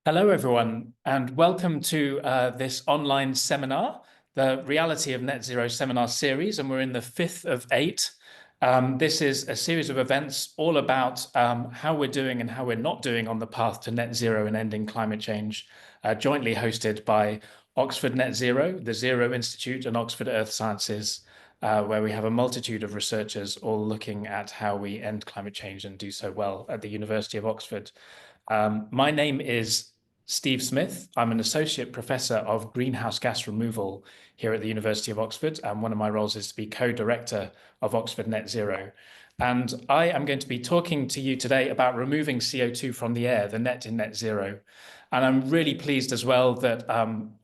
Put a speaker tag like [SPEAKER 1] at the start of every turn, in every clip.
[SPEAKER 1] Hello, everyone, and welcome to this online seminar, the Reality of Net Zero seminar series, and we're in the fifth of eight. This is a series of events all about how we're doing and how we're not doing on the path to net zero and ending climate change, jointly hosted by Oxford Net Zero, the ZERO Institute and Oxford Earth Sciences, where we have a multitude of researchers all looking at how we end climate change and do so well at the University of Oxford. My name is Steve Smith. I'm an associate professor of greenhouse gas removal here at the University of Oxford, and one of my roles is to be co-director of Oxford Net Zero. And I am going to be talking to you today about removing CO2 from the air, the net in net zero. And I'm really pleased as well that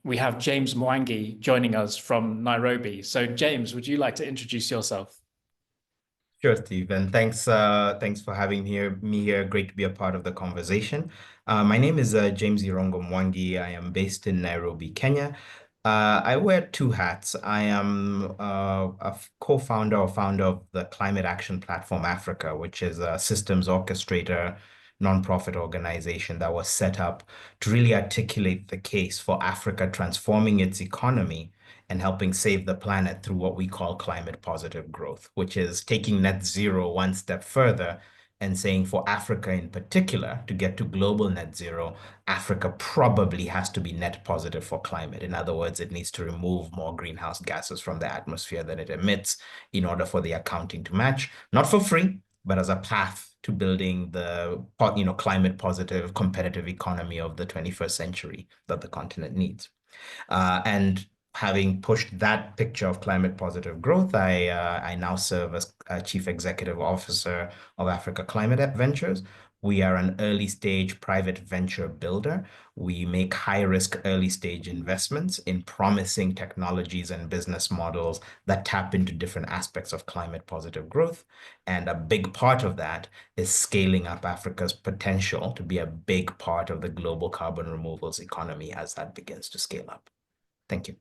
[SPEAKER 1] we have James Mwangi joining us from Nairobi. So James, would you like to introduce yourself?
[SPEAKER 2] Sure, Steve, and thanks for having me here. Great to be a part of the conversation. My name is James Mwangi. I am based in Nairobi, Kenya. I wear two hats. I am a co-founder or founder of the Climate Action Platform Africa, which is a systems orchestrator nonprofit organization that was set up to really articulate the case for Africa transforming its economy and helping save the planet through what we call climate positive growth, which is taking net zero one step further and saying for Africa in particular, to get to global net zero, Africa probably has to be net positive for climate. In other words, it needs to remove more greenhouse gases from the atmosphere than it emits in order for the accounting to match, not for free, but as a path to building the climate positive competitive economy of the 21st century that the continent needs. And having pushed that picture of climate positive growth, I now serve as Chief Executive Officer of Africa Climate Ventures. We are an early stage private venture builder. We make high risk early stage investments in promising technologies and business models that tap into different aspects of climate positive growth. And a big part of that is scaling up Africa's potential to be a big part of the global carbon removals economy as that begins to scale up. Thank you.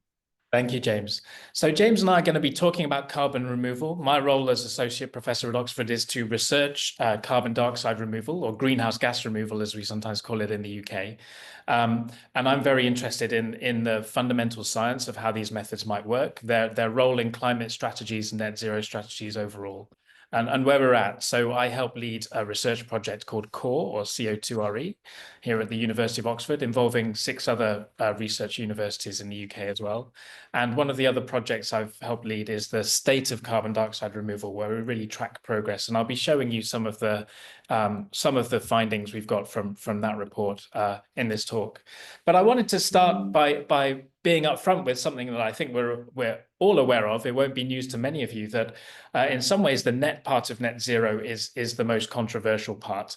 [SPEAKER 1] Thank you, James. So James and I are going to be talking about carbon removal. My role as associate professor at Oxford is to research carbon dioxide removal, or greenhouse gas removal, as we sometimes call it in the UK. And I'm very interested in the fundamental science of how these methods might work, their role in climate strategies and net zero strategies overall, and where we're at. So I help lead a research project called CORE, or CO2RE, here at the University of Oxford, involving 6 other research universities in the UK as well. And one of the other projects I've helped lead is the state of carbon dioxide removal, where we really track progress. And I'll be showing you some of the findings we've got from that report in this talk. But I wanted to start by being upfront with something that I think we're all aware of. It won't be news to many of you that in some ways the net part of net zero is the most controversial part.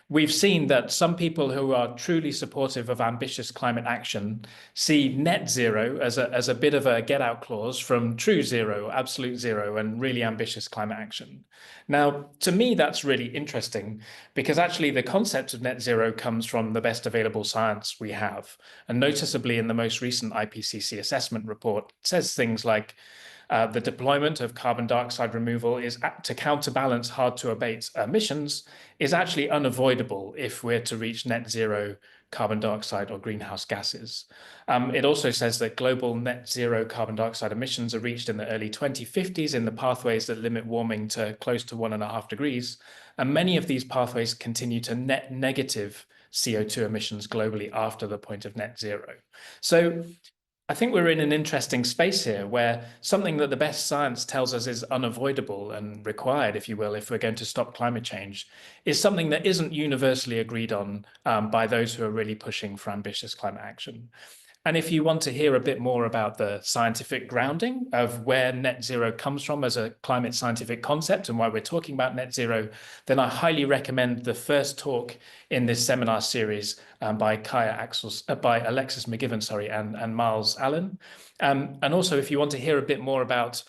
[SPEAKER 1] We've seen that some people who are truly supportive of ambitious climate action see net zero as a bit of a get out clause from true zero, absolute zero, and really ambitious climate action. Now, to me, that's really interesting because actually the concept of net zero comes from the best available science we have. And noticeably in the most recent IPCC assessment report, it says things like the deployment of carbon dioxide removal is to counterbalance hard to abate emissions is actually unavoidable if we're to reach net zero carbon dioxide or greenhouse gases. It also says that global net zero carbon dioxide emissions are reached in the early 2050s in the pathways that limit warming to close to 1.5 degrees. And many of these pathways continue to net negative CO2 emissions globally after the point of net zero. So I think we're in an interesting space here where something that the best science tells us is unavoidable and required, if you will, if we're going to stop climate change, is something that isn't universally agreed on by those who are really pushing for ambitious climate action. And if you want to hear a bit more about the scientific grounding of where net zero comes from as a climate scientific concept and why we're talking about net zero, then I highly recommend the first talk in this seminar series by Alexis McGiven, and Miles Allen. And also, if you want to hear a bit more about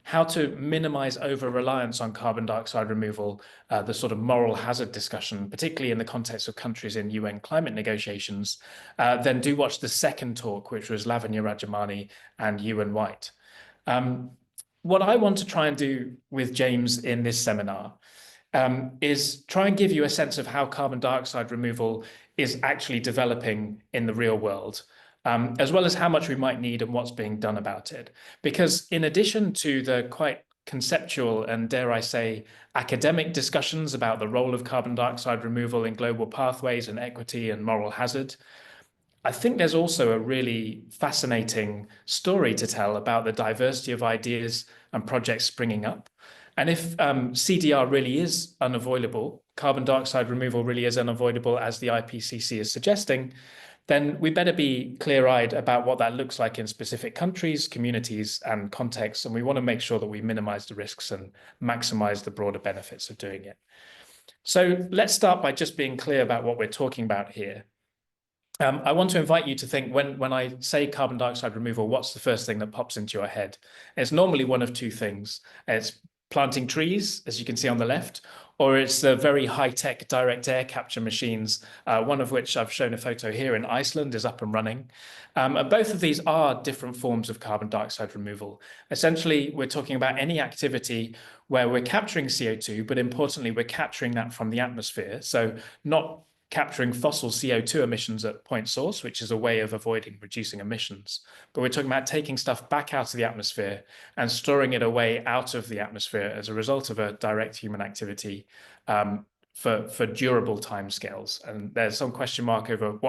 [SPEAKER 1] how to minimize over-reliance on carbon dioxide removal, the sort of moral hazard discussion, particularly in the context of countries in UN climate negotiations, then do watch the second talk, which was Lavanya Rajamani and Ewan White. What I want to try and do with James in this seminar is try and give you a sense of how carbon dioxide removal is actually developing in the real world, as well as how much we might need and what's being done about it. Because in addition to the quite conceptual and, dare I say, academic discussions about the role of carbon dioxide removal in global pathways and equity and moral hazard, I think there's also a really fascinating story to tell about the diversity of ideas and projects springing up. And if CDR really is unavoidable, carbon dioxide removal really is unavoidable, as the IPCC is suggesting, then we better be clear-eyed about what that looks like in specific countries, communities, and contexts. And we want to make sure that we minimize the risks and maximize the broader benefits of doing it. So let's start by just being clear about what we're talking about here. I want to invite you to think, when I say carbon dioxide removal, what's the first thing that pops into your head? It's normally one of two things. It's planting trees, as you can see on the left, or it's the very high-tech direct air capture machines, one of which I've shown a photo here in Iceland is up and running. And both of these are different forms of carbon dioxide removal. Essentially, we're talking about any activity where we're capturing CO2, but importantly, we're capturing that from the atmosphere. So not capturing fossil CO2 emissions at point source, which is a way of avoiding reducing emissions. But we're talking about taking stuff back out of the atmosphere and storing it away out of the atmosphere as a result of a direct human activity for durable timescales. And there's some question mark over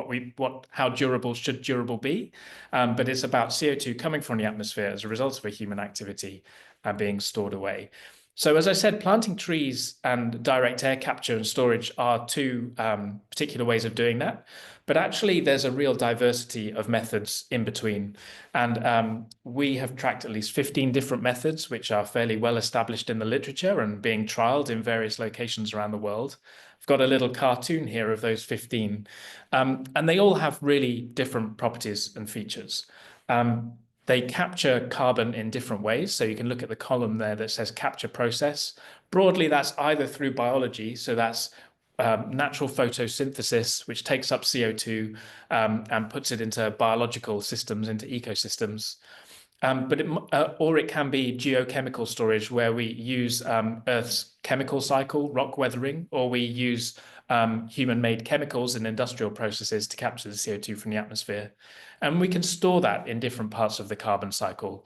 [SPEAKER 1] how durable should durable be, but it's about CO2 coming from the atmosphere as a result of a human activity and being stored away. So as I said, planting trees and direct air capture and storage are two particular ways of doing that. But actually, there's a real diversity of methods in between. And we have tracked at least 15 different methods, which are fairly well established in the literature and being trialed in various locations around the world. I've got a little cartoon here of those 15. And they all have really different properties and features. They capture carbon in different ways. So you can look at the column there that says capture process. Broadly, that's either through biology, so that's natural photosynthesis, which takes up CO2 and puts it into biological systems, into ecosystems. Or it can be geochemical storage, where we use Earth's chemical cycle, rock weathering, or we use human-made chemicals in industrial processes to capture the CO2 from the atmosphere. And we can store that in different parts of the carbon cycle.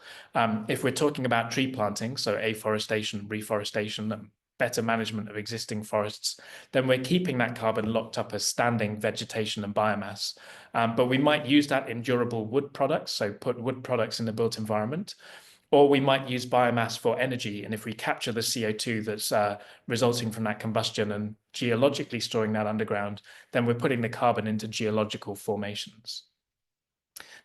[SPEAKER 1] If we're talking about tree planting, so afforestation, reforestation, and better management of existing forests, then we're keeping that carbon locked up as standing vegetation and biomass. But we might use that in durable wood products, so put wood products in the built environment. Or we might use biomass for energy. And if we capture the CO2 that's resulting from that combustion and geologically storing that underground, then we're putting the carbon into geological formations.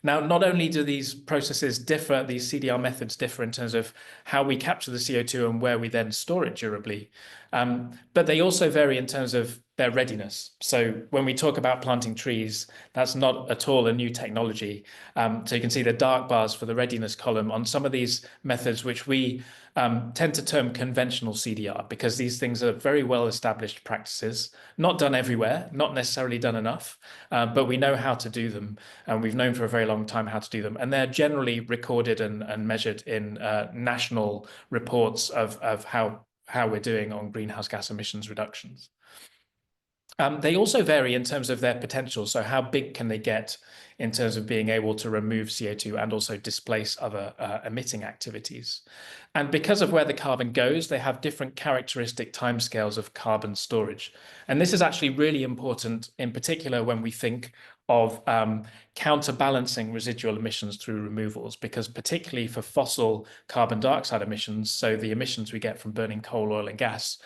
[SPEAKER 1] Now, not only do these processes differ, these CDR methods differ in terms of how we capture the CO2 and where we then store it durably, but they also vary in terms of their readiness. So when we talk about planting trees, that's not at all a new technology. So you can see the dark bars for the readiness column on some of these methods, which we tend to term conventional CDR, because these things are very well established practices, not done everywhere, not necessarily done enough, but we know how to do them. And we've known for a very long time how to do them. And they're generally recorded and measured in national reports of how we're doing on greenhouse gas emissions reductions. They also vary in terms of their potential. So how big can they get in terms of being able to remove CO2 and also displace other emitting activities? And because of where the carbon goes, they have different characteristic timescales of carbon storage. And this is actually really important, in particular, when we think of counterbalancing residual emissions through removals, because particularly for fossil carbon dioxide emissions, so the emissions we get from burning coal, oil, and gas,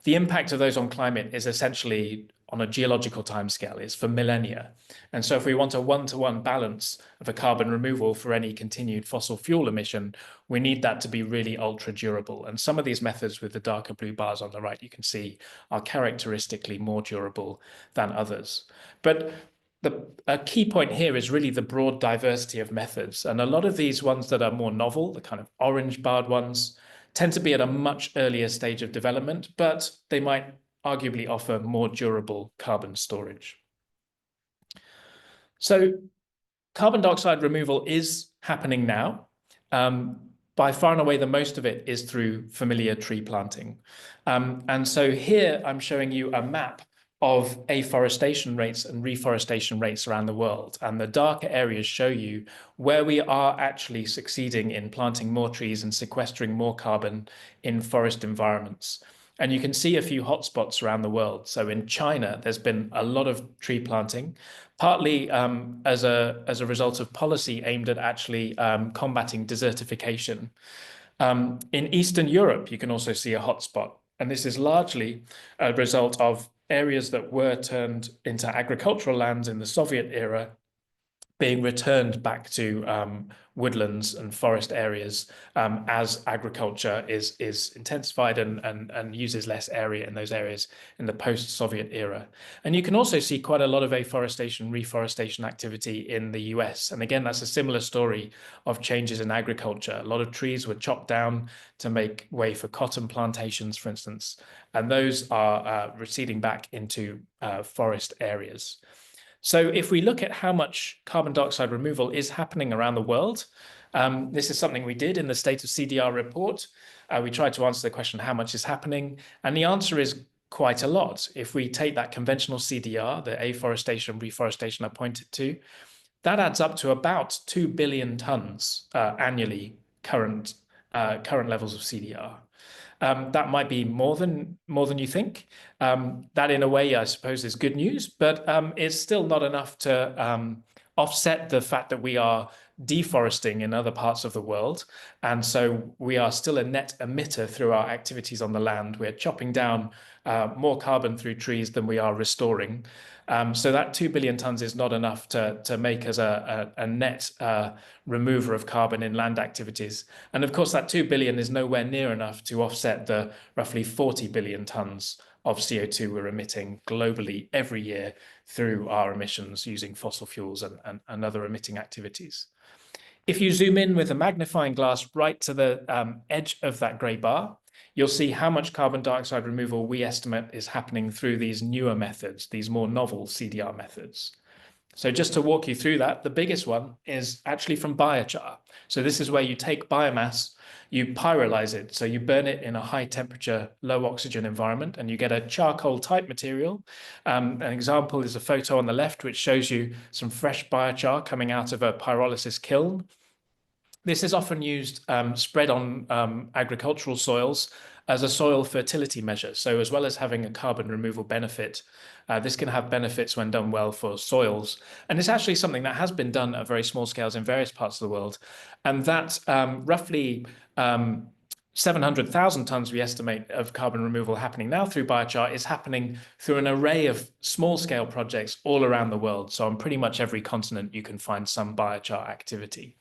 [SPEAKER 1] the impact of those on climate is essentially on a geological timescale, is for millennia. And so if we want a one-to-one balance of a carbon removal for any continued fossil fuel emission, we need that to be really ultra durable. And some of these methods with the darker blue bars on the right, you can see, are characteristically more durable than others. But a key point here is really the broad diversity of methods. And a lot of these ones that are more novel, the kind of orange barred ones, tend to be at a much earlier stage of development, but they might arguably offer more durable carbon storage. So carbon dioxide removal is happening now. by far and away the most of it is through familiar tree planting. And so here I'm showing you a map of afforestation rates and reforestation rates around the world. And the darker areas show you where we are actually succeeding in planting more trees and sequestering more carbon in forest environments. And you can see a few hotspots around the world. So in China, there's been a lot of tree planting, partly as a result of policy aimed at actually combating desertification. In Eastern Europe, you can also see a hotspot. And this is largely a result of areas that were turned into agricultural lands in the Soviet era being returned back to woodlands and forest areas as agriculture is intensified and uses less area in those areas in the post-Soviet era. And you can also see quite a lot of afforestation, reforestation activity in the US. And again, that's a similar story of changes in agriculture. A lot of trees were chopped down to make way for cotton plantations, for instance, and those are receding back into forest areas. So if we look at how much carbon dioxide removal is happening around the world, this is something we did in the State of CDR report. We tried to answer the question, how much is happening? And the answer is quite a lot. If we take that conventional CDR, the afforestation, reforestation I pointed to, that adds up to about 2 billion tons annually, current levels of CDR. That might be more than you think. That, in a way, I suppose, is good news, but it's still not enough to offset the fact that we are deforesting in other parts of the world. And so we are still a net emitter through our activities on the land. We're chopping down more carbon through trees than we are restoring. So that 2 billion tons is not enough to make us a net remover of carbon in land activities. And of course, that 2 billion is nowhere near enough to offset the roughly 40 billion tons of CO2 we're emitting globally every year through our emissions using fossil fuels and other emitting activities. If you zoom in with a magnifying glass right to the edge of that grey bar, you'll see how much carbon dioxide removal we estimate is happening through these newer methods, these more novel CDR methods. So just to walk you through that, the biggest one is actually from biochar. So this is where you take biomass, you pyrolyze it. So you burn it in a high temperature, low oxygen environment, and you get a charcoal type material. An example is a photo on the left, which shows you some fresh biochar coming out of a pyrolysis kiln. This is often used spread on agricultural soils as a soil fertility measure. So as well as having a carbon removal benefit, this can have benefits when done well for soils. And it's actually something that has been done at very small scales in various parts of the world. And that roughly 700,000 tons, we estimate, of carbon removal happening now through biochar is happening through an array of small scale projects all around the world. So on pretty much every continent, you can find some biochar activity.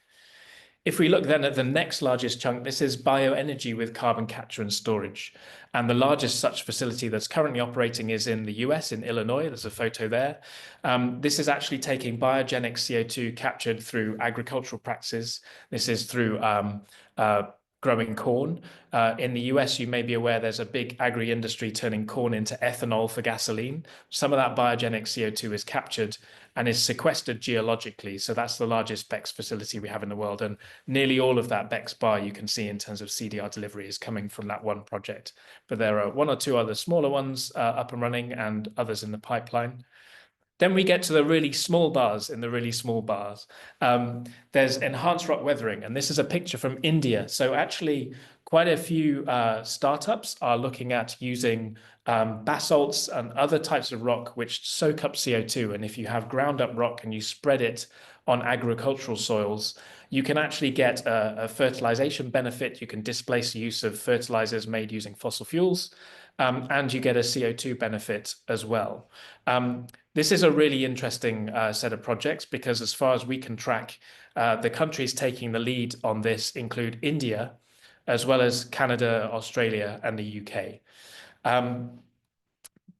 [SPEAKER 1] If we look then at the next largest chunk, this is bioenergy with carbon capture and storage. And the largest such facility that's currently operating is in the US, in Illinois. There's a photo there. This is actually taking biogenic CO2 captured through agricultural practices. This is through growing corn. In the US, you may be aware there's a big agri-industry turning corn into ethanol for gasoline. Some of that biogenic CO2 is captured and is sequestered geologically. So that's the largest BECCS facility we have in the world. And nearly all of that BECCS bar you can see in terms of CDR delivery is coming from that one project. But there are one or two other smaller ones up and running and others in the pipeline. Then we get to the really small bars in the really small bars. There's enhanced rock weathering, and this is a picture from India. So actually, quite a few startups are looking at using basalts and other types of rock which soak up CO2. And if you have ground up rock and you spread it on agricultural soils, you can actually get a fertilization benefit. You can displace the use of fertilizers made using fossil fuels, and you get a CO2 benefit as well. This is a really interesting set of projects because as far as we can track, the countries taking the lead on this include India, as well as Canada, Australia, and the UK.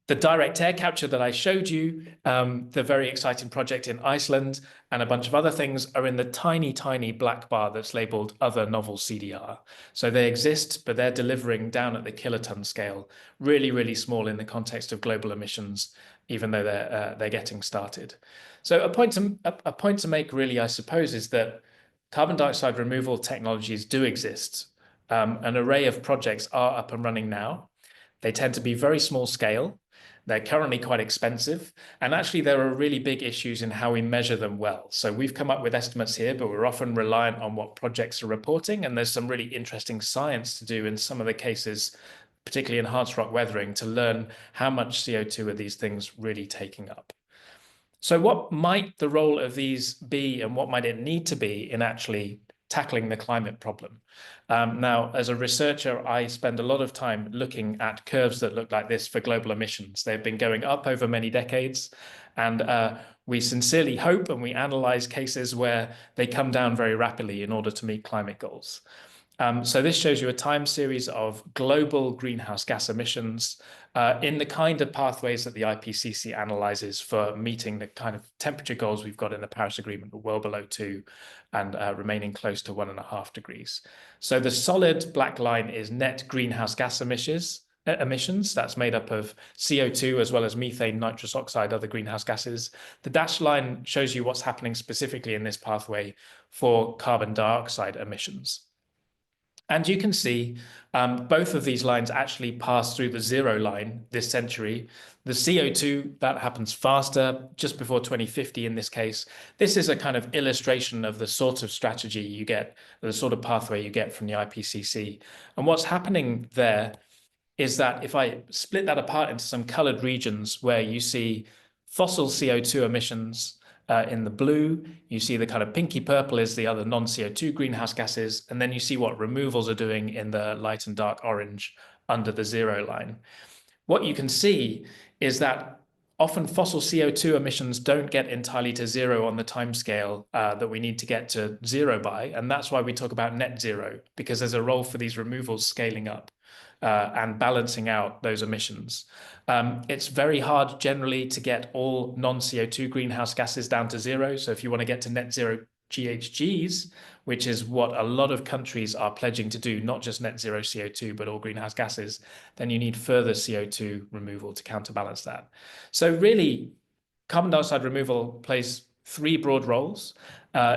[SPEAKER 1] The direct air capture that I showed you, the very exciting project in Iceland, and a bunch of other things are in the tiny, tiny black bar that's labeled other novel CDR. So they exist, but they're delivering down at the kiloton scale, really, really small in the context of global emissions, even though they're getting started. So a point to make really, I suppose, is that carbon dioxide removal technologies do exist. An array of projects are up and running now. They tend to be very small scale. They're currently quite expensive. And actually, there are really big issues in how we measure them well. So we've come up with estimates here, but we're often reliant on what projects are reporting. And there's some really interesting science to do in some of the cases, particularly in hard rock weathering, to learn how much CO2 are these things really taking up. So what might the role of these be, and what might it need to be in actually tackling the climate problem? Now, as a researcher, I spend a lot of time looking at curves that look like this for global emissions. They've been going up over many decades, and we sincerely hope and we analyze cases where they come down very rapidly in order to meet climate goals. So this shows you a time series of global greenhouse gas emissions in the kind of pathways that the IPCC analyzes for meeting the kind of temperature goals we've got in the Paris Agreement, well below 2 and remaining close to 1.5 degrees. So the solid black line is net greenhouse gas emissions. That's made up of CO2 as well as methane, nitrous oxide, other greenhouse gases. The dashed line shows you what's happening specifically in this pathway for carbon dioxide emissions. And you can see both of these lines actually pass through the zero line this century. The CO2, that happens faster, just before 2050 in this case. This is a kind of illustration of the sort of strategy you get, the sort of pathway you get from the IPCC. And what's happening there is that if I split that apart into some colored regions where you see fossil CO2 emissions in the blue, you see the kind of pinky purple is the other non-CO2 greenhouse gases, and then you see what removals are doing in the light and dark orange under the zero line. What you can see is that often fossil CO2 emissions don't get entirely to zero on the timescale that we need to get to zero by, and that's why we talk about net zero, because there's a role for these removals scaling up and balancing out those emissions. It's very hard generally to get all non-CO2 greenhouse gases down to zero. So if you want to get to net zero GHGs, which is what a lot of countries are pledging to do, not just net zero CO2, but all greenhouse gases, then you need further CO2 removal to counterbalance that. So really, carbon dioxide removal plays three broad roles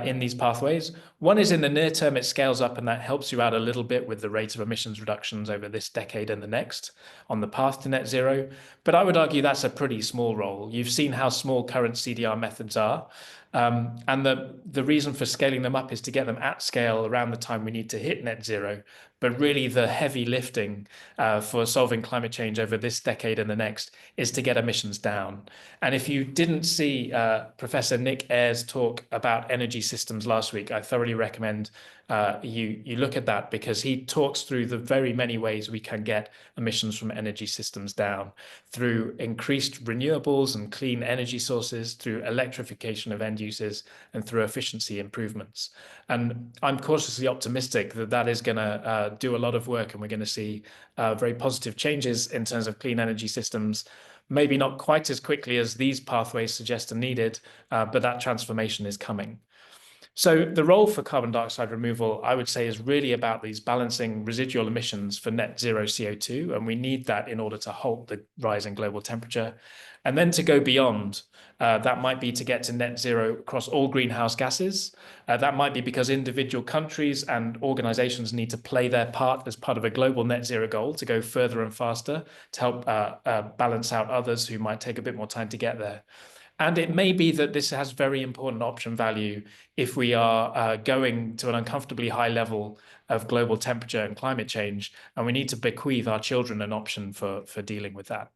[SPEAKER 1] in these pathways. One is in the near term, it scales up and that helps you out a little bit with the rate of emissions reductions over this decade and the next on the path to net zero. But I would argue that's a pretty small role. You've seen how small current CDR methods are. And the reason for scaling them up is to get them at scale around the time we need to hit net zero. But really the heavy lifting for solving climate change over this decade and the next is to get emissions down. And if you didn't see Professor Nick Ayres' talk about energy systems last week, I thoroughly recommend you look at that, because he talks through the very many ways we can get emissions from energy systems down through increased renewables and clean energy sources, through electrification of end uses, and through efficiency improvements. And I'm cautiously optimistic that that is going to do a lot of work, and we're going to see very positive changes in terms of clean energy systems. Maybe not quite as quickly as these pathways suggest are needed, but that transformation is coming. So the role for carbon dioxide removal, I would say, is really about these balancing residual emissions for net zero CO2, and we need that in order to halt the rise in global temperature. And then to go beyond, that might be to get to net zero across all greenhouse gases. That might be because individual countries and organizations need to play their part as part of a global net zero goal to go further and faster to help balance out others who might take a bit more time to get there. And it may be that this has very important option value if we are going to an uncomfortably high level of global temperature and climate change, and we need to bequeath our children an option for dealing with that.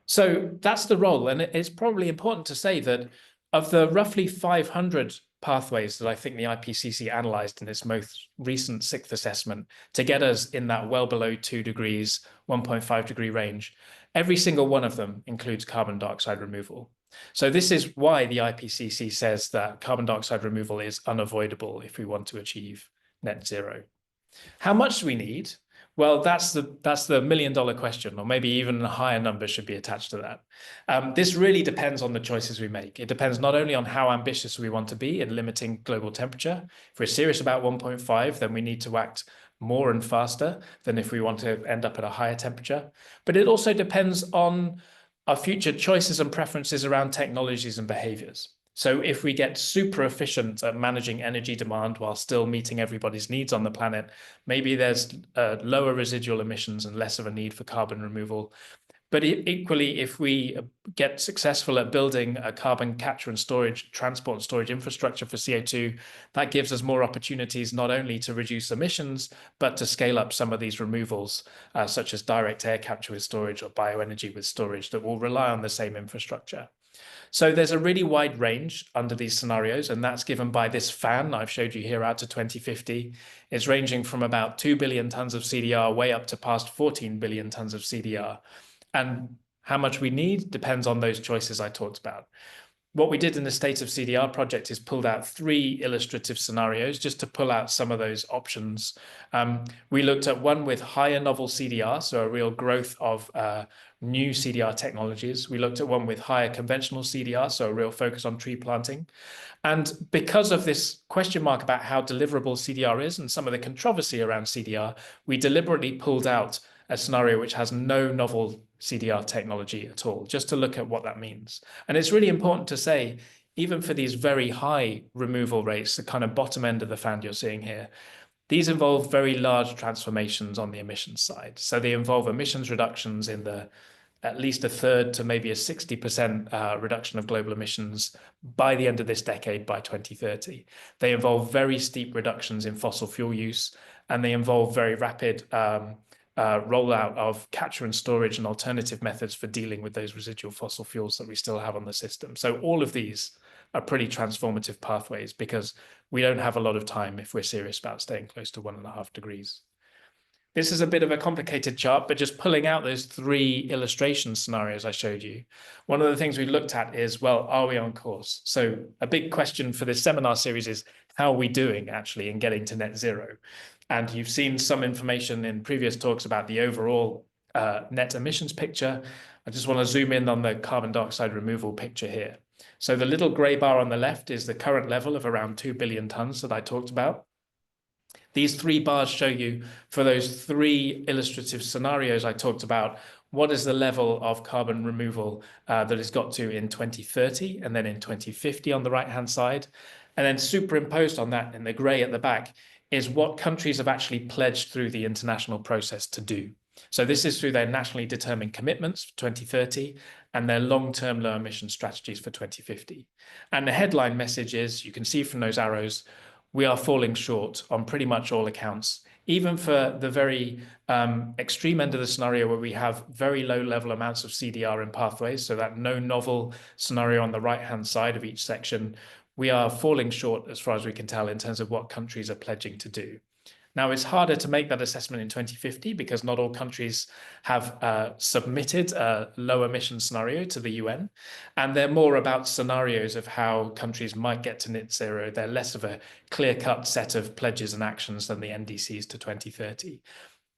[SPEAKER 1] So that's the role. And it's probably important to say that of the roughly 500 pathways that I think the IPCC analyzed in its most recent sixth assessment to get us in that well below 2 degrees, 1.5 degree range, every single one of them includes carbon dioxide removal. So this is why the IPCC says that carbon dioxide removal is unavoidable if we want to achieve net zero. How much do we need? Well, that's the million-dollar question, or maybe even a higher number should be attached to that. This really depends on the choices we make. It depends not only on how ambitious we want to be in limiting global temperature. If we're serious about 1.5, then we need to act more and faster than if we want to end up at a higher temperature. But it also depends on our future choices and preferences around technologies and behaviors. So if we get super efficient at managing energy demand while still meeting everybody's needs on the planet, maybe there's lower residual emissions and less of a need for carbon removal. But equally, if we get successful at building a carbon capture and storage, transport and storage infrastructure for CO2, that gives us more opportunities not only to reduce emissions, but to scale up some of these removals, such as direct air capture with storage or bioenergy with storage that will rely on the same infrastructure. So there's a really wide range under these scenarios, and that's given by this fan I've showed you here out to 2050. It's ranging from about 2 billion tons of CDR way up to past 14 billion tons of CDR. And how much we need depends on those choices I talked about. What we did in the State of CDR project is pulled out 3 illustrative scenarios just to pull out some of those options. We looked at one with higher novel CDR, so a real growth of new CDR technologies. We looked at one with higher conventional CDR, so a real focus on tree planting. And because of this question mark about how deliverable CDR is and some of the controversy around CDR, we deliberately pulled out a scenario which has no novel CDR technology at all, just to look at what that means. And it's really important to say, even for these very high removal rates, the kind of bottom end of the fan you're seeing here, these involve very large transformations on the emissions side. So they involve emissions reductions in the at least a third to maybe a 60% reduction of global emissions by the end of this decade, by 2030. They involve very steep reductions in fossil fuel use, and they involve very rapid rollout of capture and storage and alternative methods for dealing with those residual fossil fuels that we still have on the system. So all of these are pretty transformative pathways because we don't have a lot of time if we're serious about staying close to 1.5 degrees. This is a bit of a complicated chart, but just pulling out those 3 illustration scenarios I showed you. One of the things we looked at is, well, are we on course? So a big question for this seminar series is, how are we doing actually in getting to net zero? And you've seen some information in previous talks about the overall net emissions picture. I just want to zoom in on the carbon dioxide removal picture here. So the little gray bar on the left is the current level of around 2 billion tons that I talked about. These 3 bars show you, for those 3 illustrative scenarios I talked about, what is the level of carbon removal that it's got to in 2030 and then in 2050 on the right-hand side. And then superimposed on that in the gray at the back is what countries have actually pledged through the international process to do. So this is through their nationally determined commitments for 2030 and their long-term low emission strategies for 2050. And the headline message is, you can see from those arrows, we are falling short on pretty much all accounts, even for the very extreme end of the scenario where we have very low level amounts of CDR in pathways, so that no novel scenario on the right-hand side of each section. We are falling short as far as we can tell in terms of what countries are pledging to do. Now, it's harder to make that assessment in 2050 because not all countries have submitted a low emission scenario to the UN, and they're more about scenarios of how countries might get to net zero. They're less of a clear-cut set of pledges and actions than the NDCs to 2030.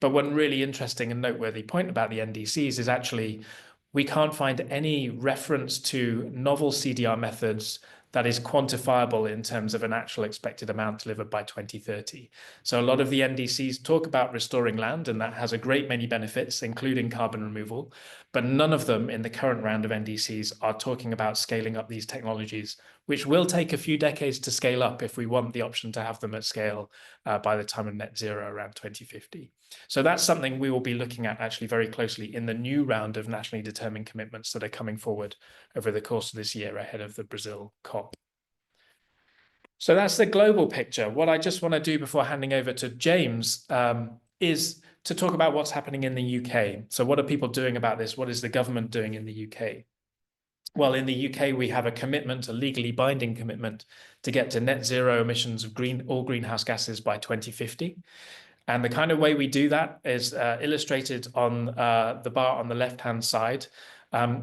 [SPEAKER 1] But one really interesting and noteworthy point about the NDCs is actually we can't find any reference to novel CDR methods that is quantifiable in terms of an actual expected amount delivered by 2030. So a lot of the NDCs talk about restoring land, and that has a great many benefits, including carbon removal, but none of them in the current round of NDCs are talking about scaling up these technologies, which will take a few decades to scale up if we want the option to have them at scale by the time of net zero around 2050. So that's something we will be looking at actually very closely in the new round of nationally determined commitments that are coming forward over the course of this year ahead of the Brazil COP. So that's the global picture. What I just want to do before handing over to James is to talk about what's happening in the UK. So what are people doing about this? What is the government doing in the UK? Well, in the UK, we have a commitment, a legally binding commitment, to get to net zero emissions of all greenhouse gases by 2050. And the kind of way we do that is illustrated on the bar on the left-hand side,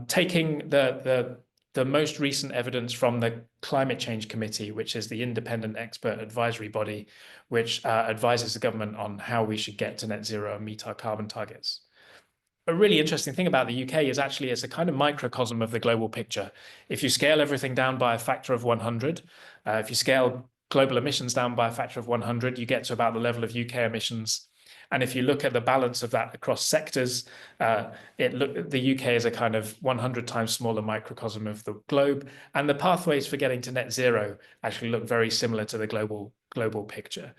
[SPEAKER 1] taking the most recent evidence from the Climate Change Committee, which is the independent expert advisory body, which advises the government on how we should get to net zero and meet our carbon targets. A really interesting thing about the UK is actually it's a kind of microcosm of the global picture. If you scale everything down by a factor of 100, if you scale global emissions down by a factor of 100, you get to about the level of UK emissions. And if you look at the balance of that across sectors, the UK is a kind of 100 times smaller microcosm of the globe. And the pathways for getting to net zero actually look very similar to the global picture.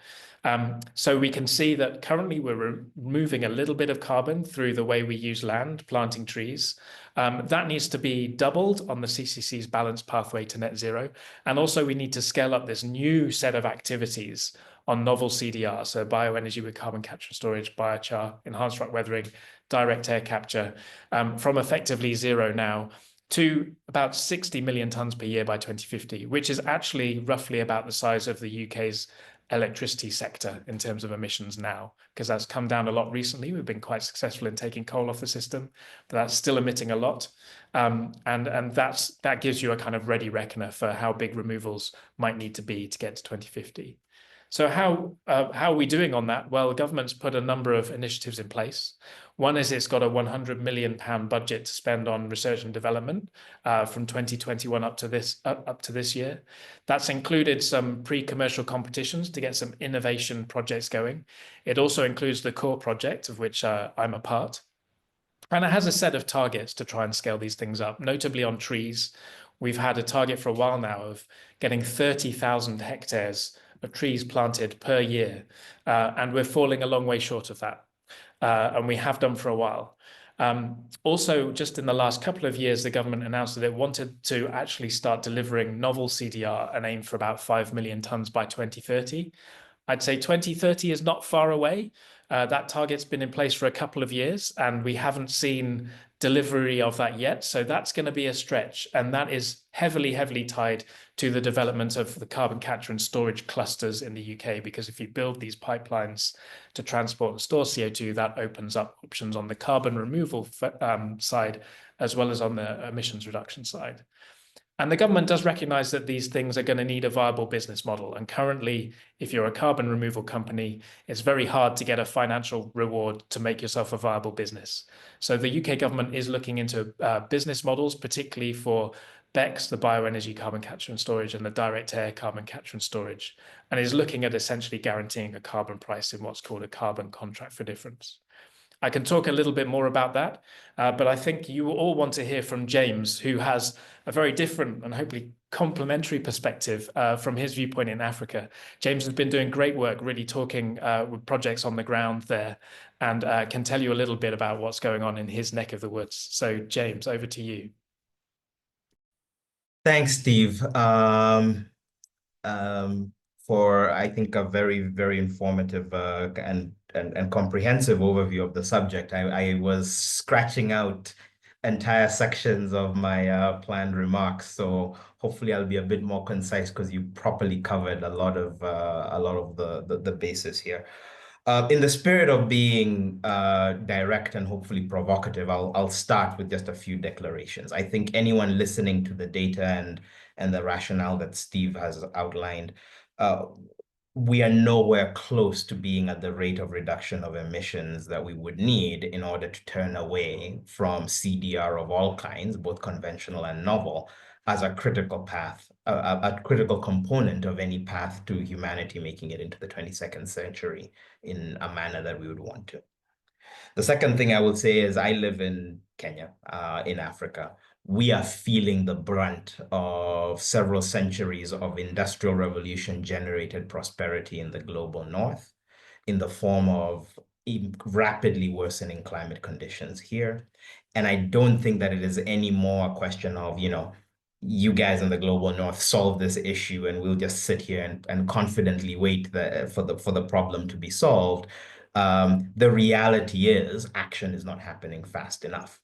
[SPEAKER 1] So we can see that currently we're removing a little bit of carbon through the way we use land, planting trees. That needs to be doubled on the CCC's balanced pathway to net zero. And also we need to scale up this new set of activities on novel CDR, so bioenergy with carbon capture and storage, biochar, enhanced rock weathering, direct air capture, from effectively zero now to about 60 million tons per year by 2050, which is actually roughly about the size of the UK's electricity sector in terms of emissions now, because that's come down a lot recently. We've been quite successful in taking coal off the system, but that's still emitting a lot. And that gives you a kind of ready reckoner for how big removals might need to be to get to 2050. So how are we doing on that? Well, the government's put a number of initiatives in place. One is it's got a £100 million budget to spend on research and development from 2021 up to this year. That's included some pre-commercial competitions to get some innovation projects going. It also includes the core project, of which I'm a part. And it has a set of targets to try and scale these things up, notably on trees. We've had a target for a while now of getting 30,000 hectares of trees planted per year, and we're falling a long way short of that, and we have done for a while. Also, just in the last couple of years, the government announced that it wanted to actually start delivering novel CDR and aim for about 5 million tons by 2030. I'd say 2030 is not far away. That target's been in place for a couple of years, and we haven't seen delivery of that yet. So that's going to be a stretch, and that is heavily, heavily tied to the development of the carbon capture and storage clusters in the UK, because if you build these pipelines to transport and store CO2, that opens up options on the carbon removal side, as well as on the emissions reduction side. And the government does recognize that these things are going to need a viable business model. And currently, if you're a carbon removal company, it's very hard to get a financial reward to make yourself a viable business. So the UK government is looking into business models, particularly for BECCS, the bioenergy carbon capture and storage, and the direct air carbon capture and storage, and is looking at essentially guaranteeing a carbon price in what's called a carbon contract for difference. I can talk a little bit more about that, but I think you all want to hear from James, who has a very different and hopefully complementary perspective from his viewpoint in Africa. James has been doing great work, really talking with projects on the ground there, and can tell you a little bit about what's going on in his neck of the woods. So James, over to you.
[SPEAKER 2] Thanks, Steve. For I think a very, very informative and comprehensive overview of the subject. I was scratching out entire sections of my planned remarks, so hopefully I'll be a bit more concise because you properly covered a lot of the basis here. In the spirit of being direct and hopefully provocative, I'll start with just a few declarations. I think anyone listening to the data and the rationale that Steve has outlined, we are nowhere close to being at the rate of reduction of emissions that we would need in order to turn away from CDR of all kinds, both conventional and novel, as a critical path, a critical component of any path to humanity making it into the 22nd century in a manner that we would want to. The second thing I will say is I live in Kenya, in Africa. We are feeling the brunt of several centuries of industrial revolution generated prosperity in the global north in the form of rapidly worsening climate conditions here. And I don't think that it is any more a question of, you guys in the global north solve this issue and we'll just sit here and confidently wait for the problem to be solved. The reality is action is not happening fast enough.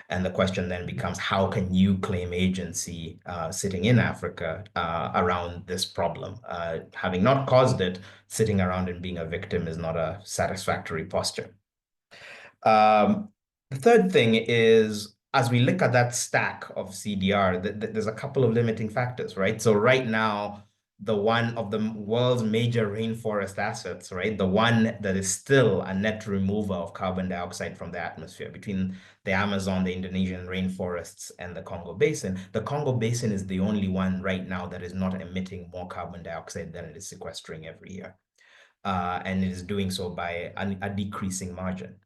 [SPEAKER 2] And the question then becomes, how can you claim agency sitting in Africa around this problem? Having not caused it, sitting around and being a victim is not a satisfactory posture. The third thing is, as we look at that stack of CDR, there's a couple of limiting factors, right? So right now, the one of the world's major rainforest assets, right? The one that is still a net remover of carbon dioxide from the atmosphere between the Amazon, the Indonesian rainforests, and the Congo Basin. The Congo Basin is the only one right now that is not emitting more carbon dioxide than it is sequestering every year. and it is doing so by a decreasing margin.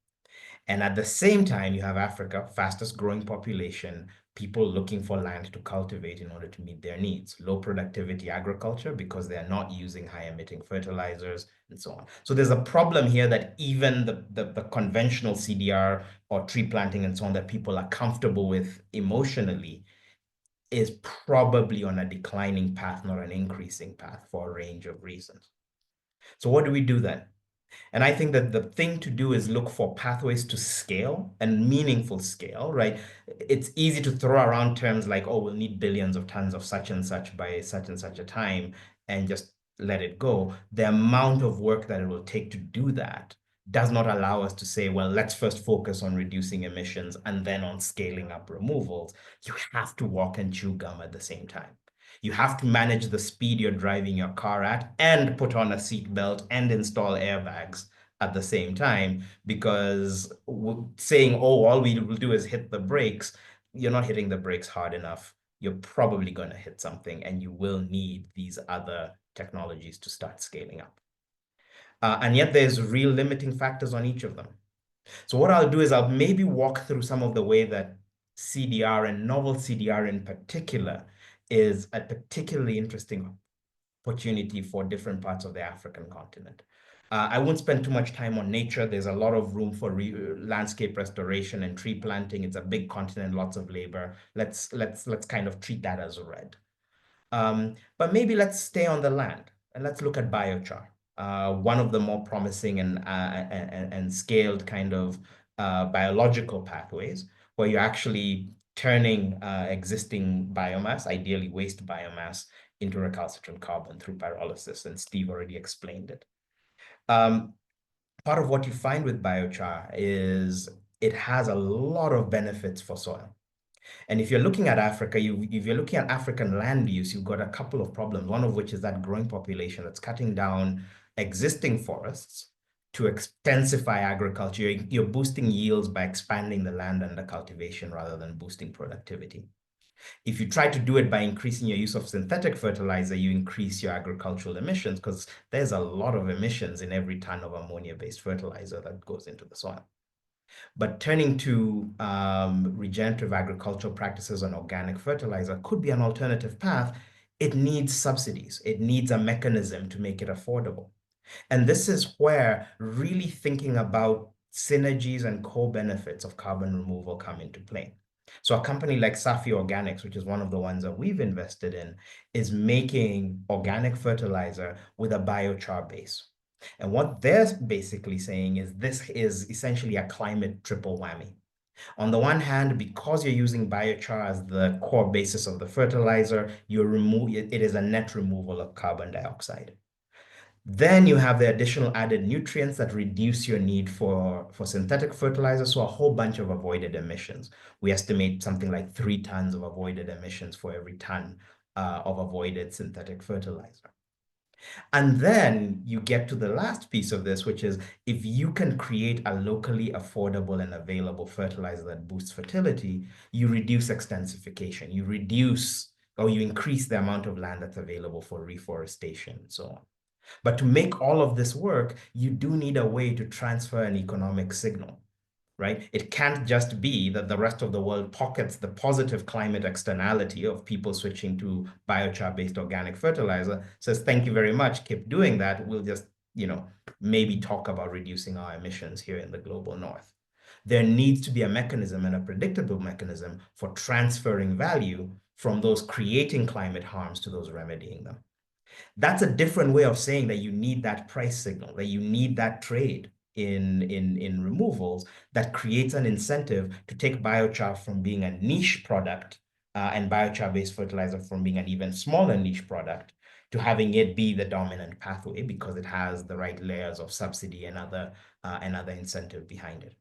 [SPEAKER 2] And at the same time, you have Africa, fastest growing population, people looking for land to cultivate in order to meet their needs. Low productivity agriculture because they are not using high emitting fertilizers and so on. So there's a problem here that even the conventional CDR or tree planting and so on that people are comfortable with emotionally is probably on a declining path, not an increasing path for a range of reasons. So what do we do then? And I think that the thing to do is look for pathways to scale and meaningful scale, right? It's easy to throw around terms like, oh, we'll need billions of tons of such and such by such and such a time and just let it go. The amount of work that it will take to do that does not allow us to say, well, let's first focus on reducing emissions and then on scaling up removals. You have to walk and chew gum at the same time. You have to manage the speed you're driving your car at and put on a seatbelt and install airbags at the same time, because saying, oh, all we will do is hit the brakes, you're not hitting the brakes hard enough. You're probably going to hit something, and you will need these other technologies to start scaling up. And yet there's real limiting factors on each of them. So what I'll do is I'll maybe walk through some of the way that CDR and novel CDR in particular is a particularly interesting opportunity for different parts of the African continent. I won't spend too much time on nature. There's a lot of room for landscape restoration and tree planting. It's a big continent, lots of labor. Let's kind of treat that as read. But maybe let's stay on the land and let's look at biochar. One of the more promising and scaled kind of biological pathways where you're actually turning existing biomass, ideally waste biomass, into recalcitrant carbon through pyrolysis, and Steve already explained it. Part of what you find with biochar is it has a lot of benefits for soil. And if you're looking at Africa, if you're looking at African land use, you've got a couple of problems, one of which is that growing population that's cutting down existing forests to extensify agriculture. You're boosting yields by expanding the land under cultivation rather than boosting productivity. If you try to do it by increasing your use of synthetic fertilizer, you increase your agricultural emissions because there's a lot of emissions in every ton of ammonia-based fertilizer that goes into the soil. But turning to regenerative agricultural practices and organic fertilizer could be an alternative path. It needs subsidies. It needs a mechanism to make it affordable. And this is where really thinking about synergies and co-benefits of carbon removal come into play. So a company like Safi Organics, which is one of the ones that we've invested in, is making organic fertilizer with a biochar base. And what they're basically saying is this is essentially a climate triple whammy. On the one hand, because you're using biochar as the core basis of the fertilizer, it is a net removal of carbon dioxide. Then you have the additional added nutrients that reduce your need for synthetic fertilizer, so a whole bunch of avoided emissions. We estimate something like 3 tons of avoided emissions for every ton of avoided synthetic fertilizer. And then you get to the last piece of this, which is if you can create a locally affordable and available fertilizer that boosts fertility, you reduce extensification, you reduce or you increase the amount of land that's available for reforestation and so on. But to make all of this work, you do need a way to transfer an economic signal, right? It can't just be that the rest of the world pockets the positive climate externality of people switching to biochar-based organic fertilizer, says, thank you very much, keep doing that. We'll just, maybe talk about reducing our emissions here in the global north. There needs to be a mechanism and a predictable mechanism for transferring value from those creating climate harms to those remedying them. That's a different way of saying that you need that price signal, that you need that trade in removals that creates an incentive to take biochar from being a niche product and biochar-based fertilizer from being an even smaller niche product to having it be the dominant pathway because it has the right layers of subsidy and other incentive behind it.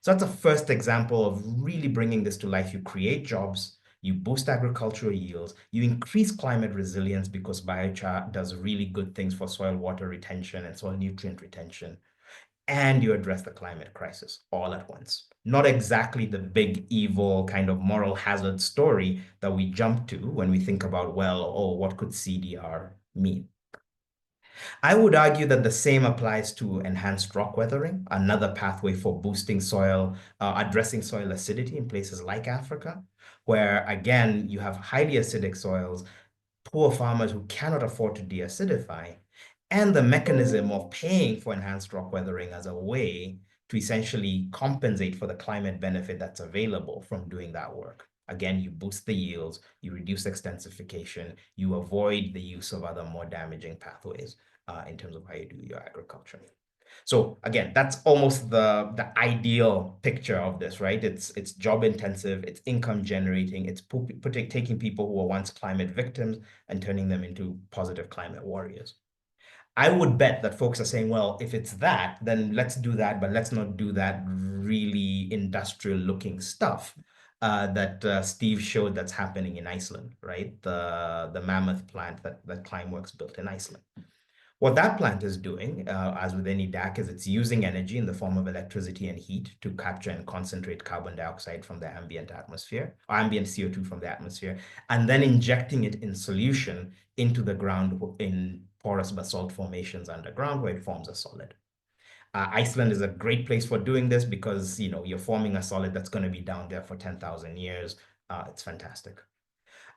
[SPEAKER 2] So that's a first example of really bringing this to life. You create jobs, you boost agricultural yields, you increase climate resilience because biochar does really good things for soil water retention and soil nutrient retention, and you address the climate crisis all at once. Not exactly the big evil kind of moral hazard story that we jump to when we think about, well, oh, what could CDR mean? I would argue that the same applies to enhanced rock weathering, another pathway for boosting soil, addressing soil acidity in places like Africa, where again, you have highly acidic soils, poor farmers who cannot afford to deacidify, and the mechanism of paying for enhanced rock weathering as a way to essentially compensate for the climate benefit that's available from doing that work. Again, you boost the yields, you reduce extensification, you avoid the use of other more damaging pathways in terms of how you do your agriculture. So again, that's almost the ideal picture of this, right? It's job intensive, it's income generating, it's taking people who were once climate victims and turning them into positive climate warriors. I would bet that folks are saying, well, if it's that, then let's do that, but let's not do that really industrial looking stuff that Steve showed that's happening in Iceland, right? The mammoth plant that Climeworks built in Iceland. What that plant is doing, as with any DAC, is it's using energy in the form of electricity and heat to capture and concentrate carbon dioxide from the ambient atmosphere, or ambient CO2 from the atmosphere, and then injecting it in solution into the ground in porous basalt formations underground where it forms a solid. Iceland is a great place for doing this because you're forming a solid that's going to be down there for 10,000 years. It's fantastic.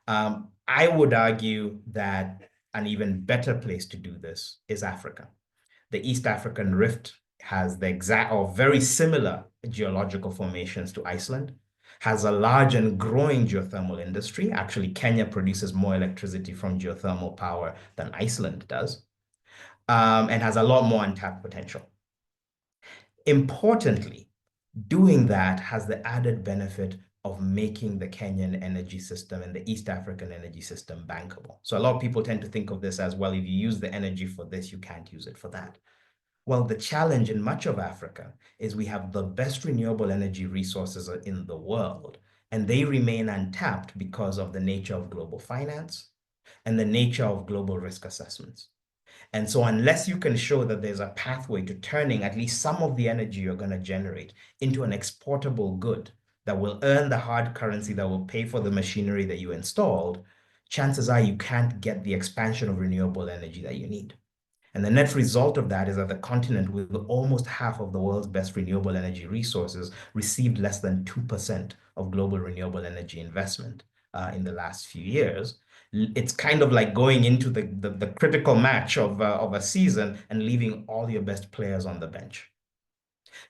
[SPEAKER 2] I would argue that an even better place to do this is Africa. The East African Rift has the exact or very similar geological formations to Iceland, has a large and growing geothermal industry. Actually, Kenya produces more electricity from geothermal power than Iceland does, and has a lot more untapped potential. Importantly, doing that has the added benefit of making the Kenyan energy system and the East African energy system bankable. So a lot of people tend to think of this as, well, if you use the energy for this, you can't use it for that. Well, the challenge in much of Africa is we have the best renewable energy resources in the world, and they remain untapped because of the nature of global finance and the nature of global risk assessments. And so unless you can show that there's a pathway to turning at least some of the energy you're going to generate into an exportable good that will earn the hard currency that will pay for the machinery that you installed, chances are you can't get the expansion of renewable energy that you need. And the net result of that is that the continent, with almost half of the world's best renewable energy resources, received less than 2% of global renewable energy investment in the last few years. It's kind of like going into the critical match of a season and leaving all your best players on the bench.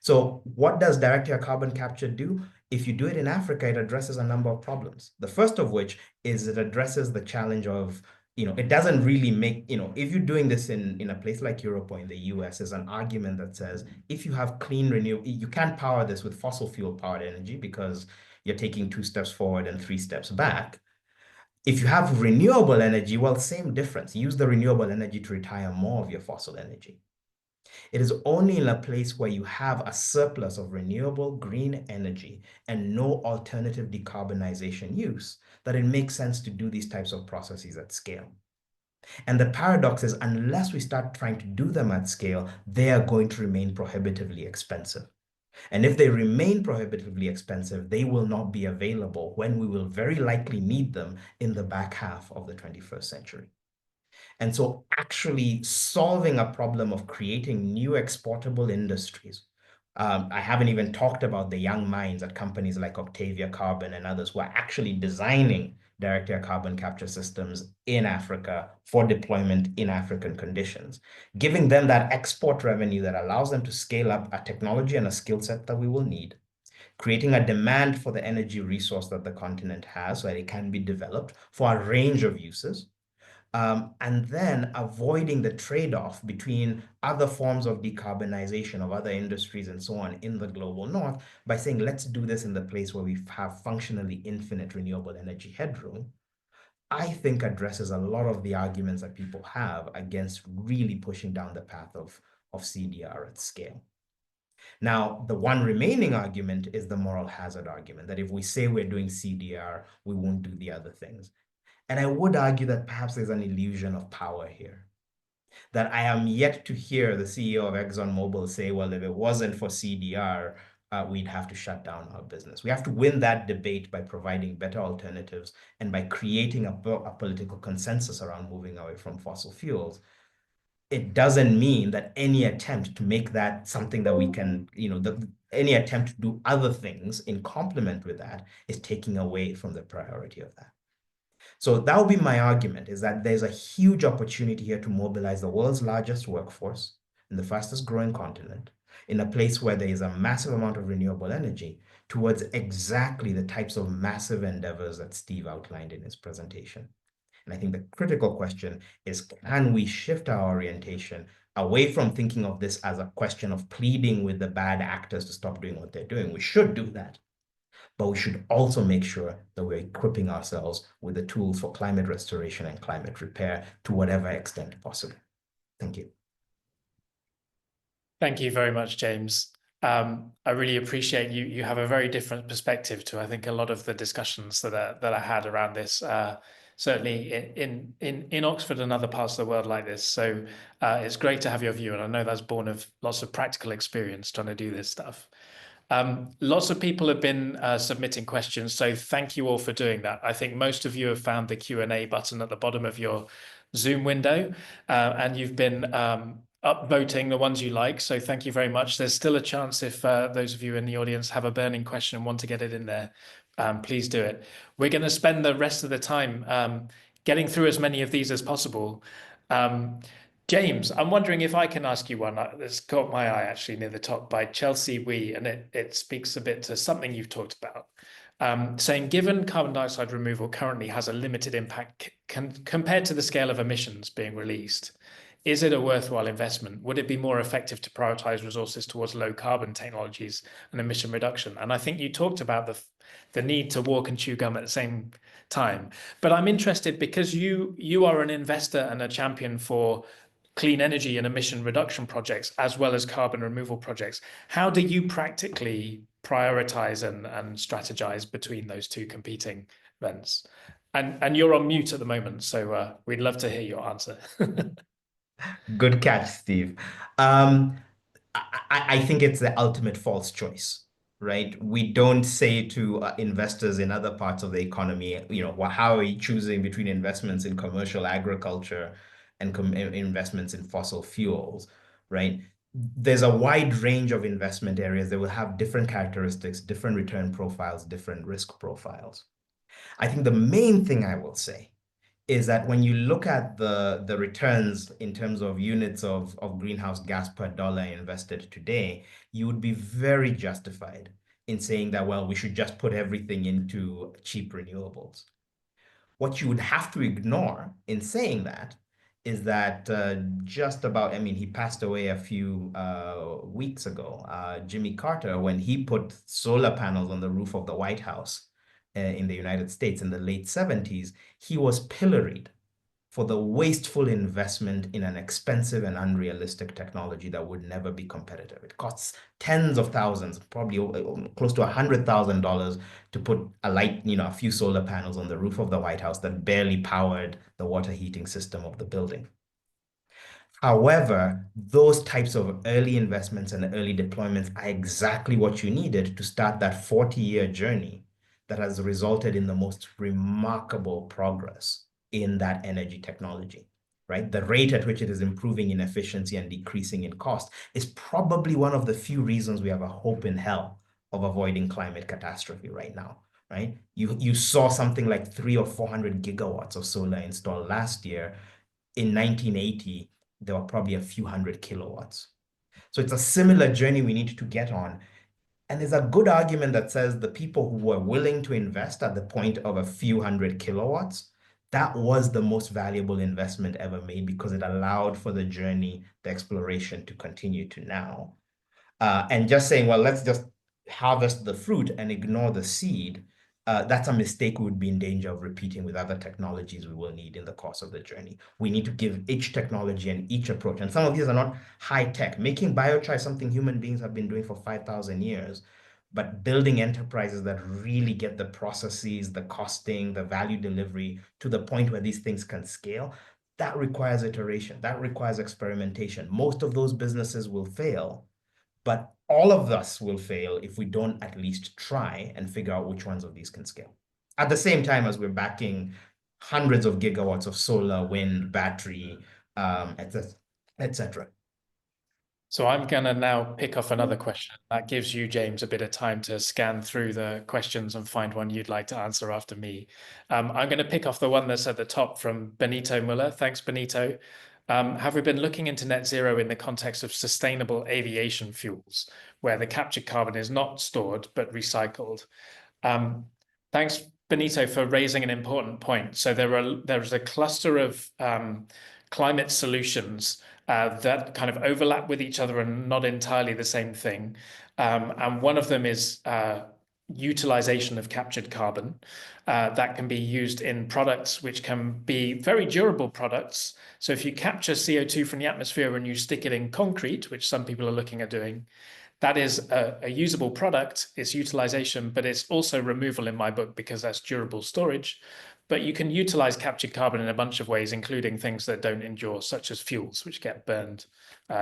[SPEAKER 2] So what does direct air carbon capture do? If you do it in Africa, it addresses a number of problems. The first of which is it addresses the challenge of, it doesn't really make, if you're doing this in a place like Europe or in the US, there's an argument that says, if you have clean renewable, you can't power this with fossil fuel powered energy because you're taking 2 steps forward and 3 steps back. If you have renewable energy, well, same difference. Use the renewable energy to retire more of your fossil energy. It is only in a place where you have a surplus of renewable green energy and no alternative decarbonization use that it makes sense to do these types of processes at scale. And the paradox is, unless we start trying to do them at scale, they are going to remain prohibitively expensive. And if they remain prohibitively expensive, they will not be available when we will very likely need them in the back half of the 21st century. And so actually solving a problem of creating new exportable industries. I haven't even talked about the young minds at companies like Octavia Carbon and others who are actually designing direct air carbon capture systems in Africa for deployment in African conditions, giving them that export revenue that allows them to scale up a technology and a skill set that we will need, creating a demand for the energy resource that the continent has so that it can be developed for a range of uses. And then avoiding the trade-off between other forms of decarbonization of other industries and so on in the global north by saying, let's do this in the place where we have functionally infinite renewable energy headroom, I think addresses a lot of the arguments that people have against really pushing down the path of CDR at scale. Now, the one remaining argument is the moral hazard argument, that if we say we're doing CDR, we won't do the other things. And I would argue that perhaps there's an illusion of power here, that I am yet to hear the CEO of ExxonMobil say, well, if it wasn't for CDR, we'd have to shut down our business. We have to win that debate by providing better alternatives and by creating a political consensus around moving away from fossil fuels. it doesn't mean that any attempt to make that something that we can, any attempt to do other things in complement with that is taking away from the priority of that. So that would be my argument, is that there's a huge opportunity here to mobilize the world's largest workforce in the fastest growing continent, in a place where there is a massive amount of renewable energy, towards exactly the types of massive endeavors that Steve outlined in his presentation. And I think the critical question is, can we shift our orientation away from thinking of this as a question of pleading with the bad actors to stop doing what they're doing? We should do that. But we should also make sure that we're equipping ourselves with the tools for climate restoration and climate repair to whatever extent possible. Thank you.
[SPEAKER 1] Thank you very much, James. I really appreciate you have a very different perspective to, I think, a lot of the discussions that I had around this, certainly in Oxford and other parts of the world like this. So it's great to have your view, and I know that's born of lots of practical experience trying to do this stuff. Lots of people have been submitting questions, so thank you all for doing that. I think most of you have found the Q&A button at the bottom of your Zoom window, and you've been upvoting the ones you like, so thank you very much. There's still a chance if those of you in the audience have a burning question and want to get it in there, please do it. We're going to spend the rest of the time getting through as many of these as possible. James, I'm wondering if I can ask you one that's caught my eye actually near the top by Chelsea Wee, and it speaks a bit to something you've talked about. Saying, given carbon dioxide removal currently has a limited impact compared to the scale of emissions being released, is it a worthwhile investment? Would it be more effective to prioritize resources towards low carbon technologies and emission reduction? And I think you talked about the need to walk and chew gum at the same time. But I'm interested because you are an investor and a champion for clean energy and emission reduction projects, as well as carbon removal projects. How do you practically prioritize and strategize between those two competing events? And you're on mute at the moment, so we'd love to hear your answer.
[SPEAKER 2] Good catch, Steve. I think it's the ultimate false choice, right? We don't say to investors in other parts of the economy, how are you choosing between investments in commercial agriculture and investments in fossil fuels, right? There's a wide range of investment areas that will have different characteristics, different return profiles, different risk profiles. I think the main thing I will say is that when you look at the returns in terms of units of greenhouse gas per dollar invested today, you would be very justified in saying that, well, we should just put everything into cheap renewables. What you would have to ignore in saying that is that he passed away a few weeks ago, Jimmy Carter, when he put solar panels on the roof of the White House in the United States in the late 70s, he was pilloried for the wasteful investment in an expensive and unrealistic technology that would never be competitive. It costs tens of thousands, probably close to $100,000 to put a few solar panels on the roof of the White House that barely powered the water heating system of the building. However, those types of early investments and early deployments are exactly what you needed to start that 40-year journey that has resulted in the most remarkable progress in that energy technology, right? The rate at which it is improving in efficiency and decreasing in cost is probably one of the few reasons we have a hope in hell of avoiding climate catastrophe right now, right? You saw something like 300 or 400 gigawatts of solar installed last year. In 1980, there were probably a few hundred kilowatts. So it's a similar journey we need to get on. And there's a good argument that says the people who were willing to invest at the point of a few hundred kilowatts, that was the most valuable investment ever made because it allowed for the journey, the exploration to continue to now. And just saying, well, let's just harvest the fruit and ignore the seed, that's a mistake we would be in danger of repeating with other technologies we will need in the course of the journey. We need to give each technology and each approach. And some of these are not high tech. Making biochar is something human beings have been doing for 5,000 years. But building enterprises that really get the processes, the costing, the value delivery to the point where these things can scale, that requires iteration. That requires experimentation. Most of those businesses will fail, but all of us will fail if we don't at least try and figure out which ones of these can scale. At the same time as we're backing hundreds of gigawatts of solar, wind, battery, etc.
[SPEAKER 1] So I'm going to now pick off another question. That gives you, James, a bit of time to scan through the questions and find one you'd like to answer after me. I'm going to pick off the one that's at the top from Benito Muller. Thanks, Benito. Have we been looking into net zero in the context of sustainable aviation fuels, where the captured carbon is not stored but recycled? Thanks, Benito, for raising an important point. So there's a cluster of climate solutions that kind of overlap with each other and not entirely the same thing. And one of them is utilization of captured carbon that can be used in products which can be very durable products. So if you capture CO2 from the atmosphere and you stick it in concrete, which some people are looking at doing, that is a usable product, it's utilization, but it's also removal in my book because that's durable storage. But you can utilize captured carbon in a bunch of ways, including things that don't endure, such as fuels, which get burned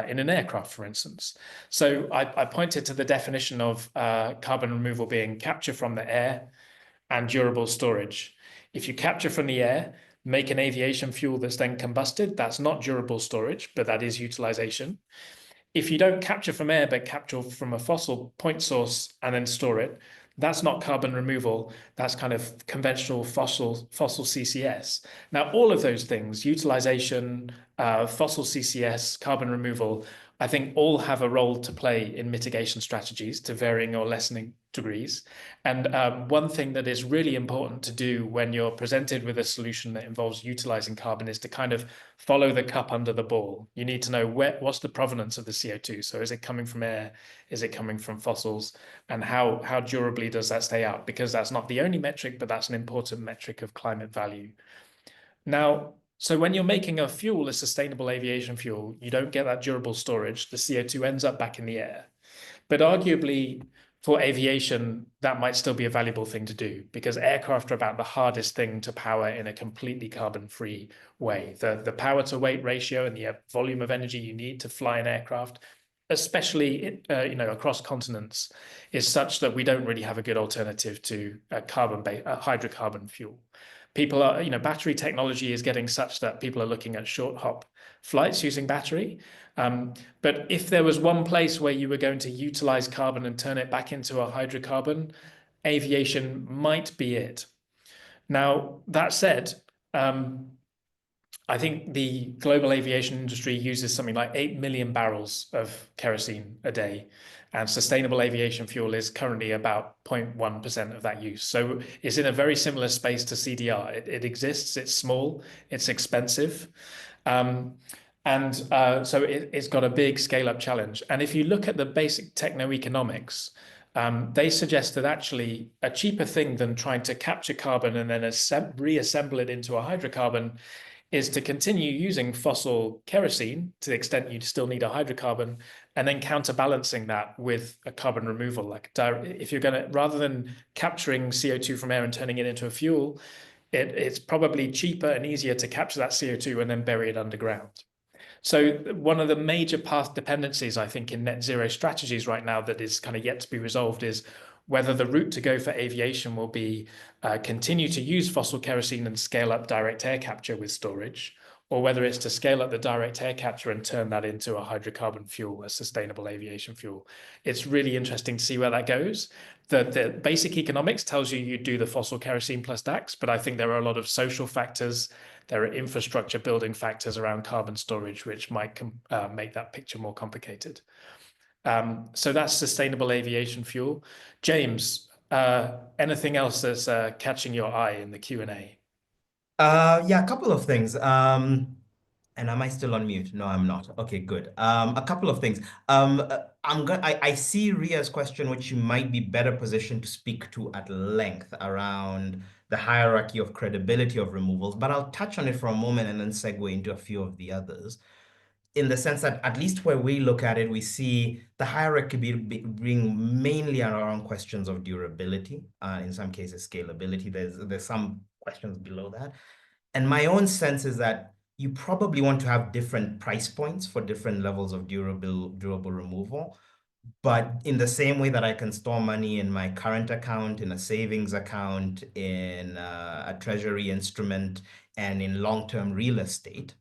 [SPEAKER 1] in an aircraft, for instance. So I pointed to the definition of carbon removal being capture from the air and durable storage. If you capture from the air, make an aviation fuel that's then combusted, that's not durable storage, but that is utilization. If you don't capture from air, but capture from a fossil point source and then store it, that's not carbon removal. That's kind of conventional fossil CCS. Now, all of those things, utilization, fossil CCS, carbon removal, I think all have a role to play in mitigation strategies to varying or lessening degrees. And one thing that is really important to do when you're presented with a solution that involves utilizing carbon is to kind of follow the cup under the ball. You need to know what's the provenance of the CO2. So is it coming from air? Is it coming from fossils? And how durably does that stay out? Because that's not the only metric, but that's an important metric of climate value. Now, so when you're making a fuel, a sustainable aviation fuel, you don't get that durable storage. The CO2 ends up back in the air. But arguably, for aviation, that might still be a valuable thing to do because aircraft are about the hardest thing to power in a completely carbon-free way. The power to weight ratio and the volume of energy you need to fly an aircraft, especially across continents, is such that we don't really have a good alternative to a hydrocarbon fuel. People are, battery technology is getting such that people are looking at short hop flights using battery. But if there was one place where you were going to utilize carbon and turn it back into a hydrocarbon, aviation might be it. Now, that said, I think the global aviation industry uses something like 8 million barrels of kerosene a day, and sustainable aviation fuel is currently about 0.1% of that use. So it's in a very similar space to CDR. It exists, it's small, it's expensive. So it's got a big scale-up challenge. And if you look at the basic techno-economics, they suggest that actually a cheaper thing than trying to capture carbon and then reassemble it into a hydrocarbon is to continue using fossil kerosene to the extent you still need a hydrocarbon, and then counterbalancing that with a carbon removal. Like if you're going to, rather than capturing CO2 from air and turning it into a fuel, it's probably cheaper and easier to capture that CO2 and then bury it underground. So one of the major path dependencies, I think, in net zero strategies right now that is kind of yet to be resolved is whether the route to go for aviation will be continue to use fossil kerosene and scale up direct air capture with storage, or whether it's to scale up the direct air capture and turn that into a hydrocarbon fuel, a sustainable aviation fuel. It's really interesting to see where that goes. The basic economics tells you do the fossil kerosene plus DAX, but I think there are a lot of social factors, there are infrastructure building factors around carbon storage, which might make that picture more complicated. So that's sustainable aviation fuel. James, anything else that's catching your eye in the Q&A?
[SPEAKER 2] Yeah, a couple of things. And am I still on mute? No, I'm not. Okay, good. A couple of things. I see Ria's question, which you might be better positioned to speak to at length around the hierarchy of credibility of removals, but I'll touch on it for a moment and then segue into a few of the others. In the sense that at least where we look at it, we see the hierarchy being mainly around questions of durability, in some cases scalability. There's some questions below that. And my own sense is that you probably want to have different price points for different levels of durable removal. But in the same way that I can store money in my current account, in a savings account, in a treasury instrument, and in long-term real estate,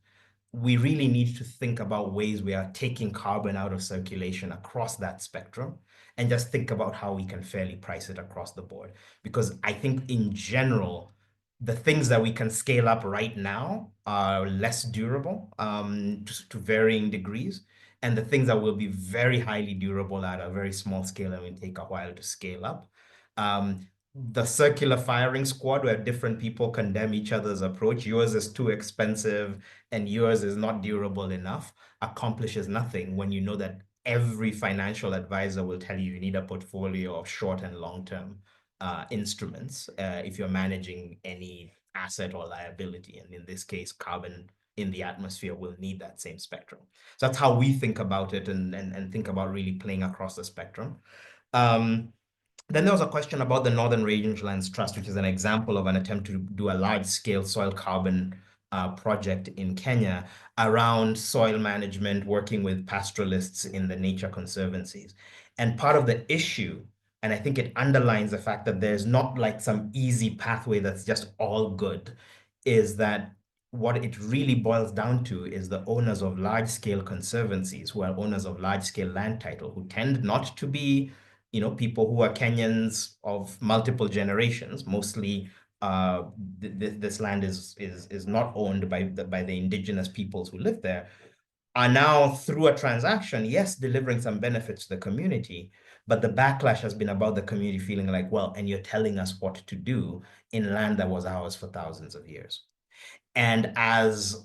[SPEAKER 2] we really need to think about ways we are taking carbon out of circulation across that spectrum and just think about how we can fairly price it across the board. Because I think in general, the things that we can scale up right now are less durable to varying degrees. And the things that will be very highly durable at a very small scale and will take a while to scale up. The circular firing squad, where different people condemn each other's approach, yours is too expensive and yours is not durable enough, accomplishes nothing when you know that every financial advisor will tell you need a portfolio of short and long-term instruments if you're managing any asset or liability. And in this case, carbon in the atmosphere will need that same spectrum. So that's how we think about it and think about really playing across the spectrum. Then there was a question about the Northern Rangelands Trust, which is an example of an attempt to do a large-scale soil carbon project in Kenya around soil management, working with pastoralists in the nature conservancies. And part of the issue, and I think it underlines the fact that there's not like some easy pathway that's just all good, is that what it really boils down to is the owners of large-scale conservancies, who are owners of large-scale land title, who tend not to be people who are Kenyans of multiple generations. Mostly, this land is not owned by the indigenous peoples who live there, are now through a transaction, yes, delivering some benefits to the community, but the backlash has been about the community feeling like, well, and you're telling us what to do in land that was ours for thousands of years. And as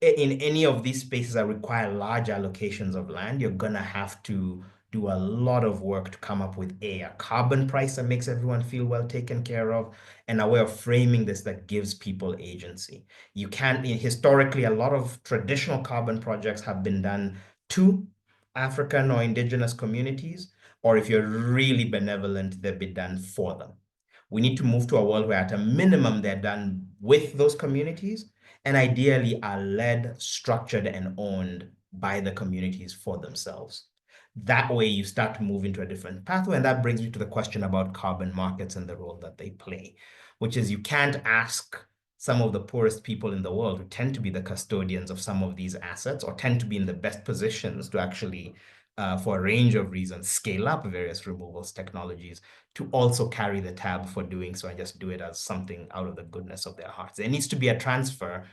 [SPEAKER 2] in any of these spaces that require large allocations of land, you're going to have to do a lot of work to come up with a carbon price that makes everyone feel well taken care of, and a way of framing this that gives people agency. You can't, historically, a lot of traditional carbon projects have been done to African or indigenous communities, or if you're really benevolent, they'll be done for them. We need to move to a world where at a minimum, they're done with those communities, and ideally are led, structured, and owned by the communities for themselves. That way, you start to move into a different pathway. And that brings me to the question about carbon markets and the role that they play, which is you can't ask some of the poorest people in the world, who tend to be the custodians of some of these assets, or tend to be in the best positions to actually, for a range of reasons, scale up various removals technologies, to also carry the tab for doing so and just do it as something out of the goodness of their hearts. There needs to be a transfer